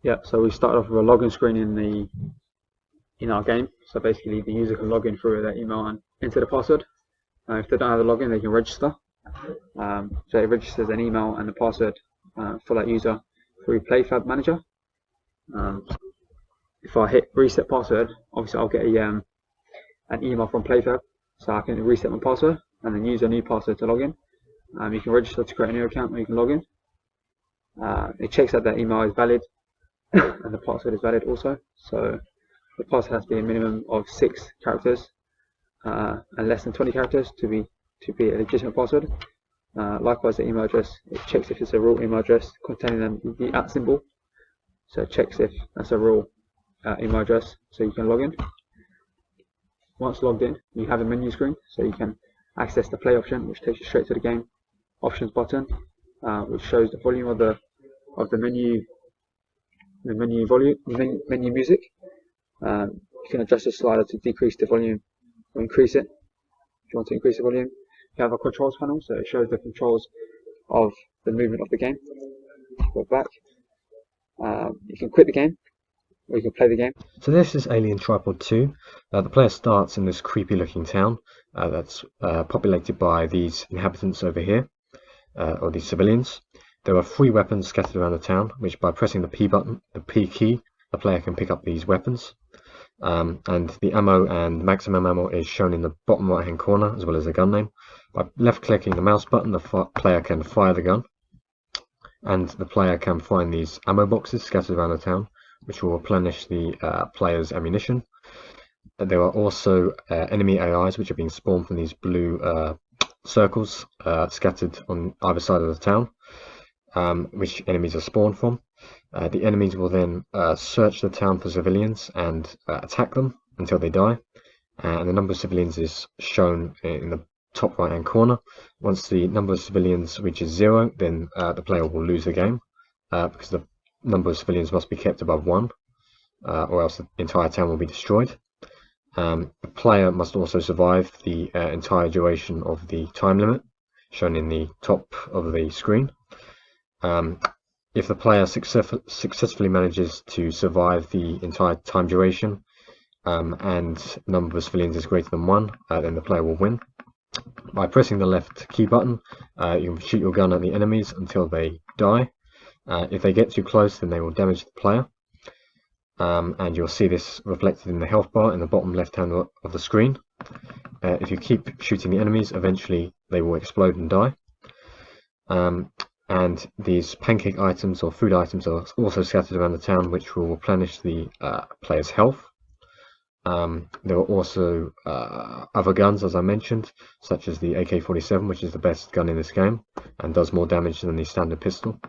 Yeah, so we started off with a login screen in our game. So basically, the user can log in through their email and enter the password. If they don't have a login, they can register. So it registers an email and the password for that user through PlayFab Manager. If I hit reset password, obviously I'll get an email from PlayFab, so I can reset my password and then use a new password to log in. You can register to create a new account, or you can log in. It checks that email is valid and the password is valid also. So the password has to be a minimum of 6 characters and less than 20 characters to be a legitimate password. Likewise, the email address, it checks if it's a real email address containing the @ symbol. So it checks if that's a real email address, so you can log in. Once logged in, you have a menu screen, so you can access the play option, which takes you straight to the game options button, which shows the volume of the menu music. You can adjust the slider to decrease the volume or increase it. If you want to increase the volume, you have a controls panel, so it shows the controls of the movement of the game. Go back. You can quit the game, or you can play the game. So this is Alien Tripod 2. The player starts in this creepy looking town that's populated by these inhabitants over here, or these civilians. There are 3 weapons scattered around the town, which by pressing the P button, the P key, the player can pick up these weapons. And the ammo and maximum ammo is shown in the bottom right hand corner, as well as the gun name. By left clicking the mouse button, the player can fire the gun, and the player can find these ammo boxes scattered around the town, which will replenish the player's ammunition. There are also enemy AIs which are being spawned from these blue circles scattered on either side of the town, which enemies are spawned from. The enemies will then search the town for civilians and attack them until they die. And the number of civilians is shown in the top right hand corner. Once the number of civilians reaches 0, then the player will lose the game, because the number of civilians must be kept above 1, or else the entire town will be destroyed. The player must also survive the entire duration of the time limit, shown in the top of the screen. If the player successfully manages to survive the entire time duration, and number of civilians is greater than 1, then the player will win. By pressing the left key button, you can shoot your gun at the enemies until they die. If they get too close, then they will damage the player. And you'll see this reflected in the health bar in the bottom left hand of the screen. If you keep shooting the enemies, eventually they will explode and die. And these pancake items or food items are also scattered around the town, which will replenish the player's health. There are also other guns, as I mentioned, such as the AK-47, which is the best gun in this game and does more damage than the standard pistol.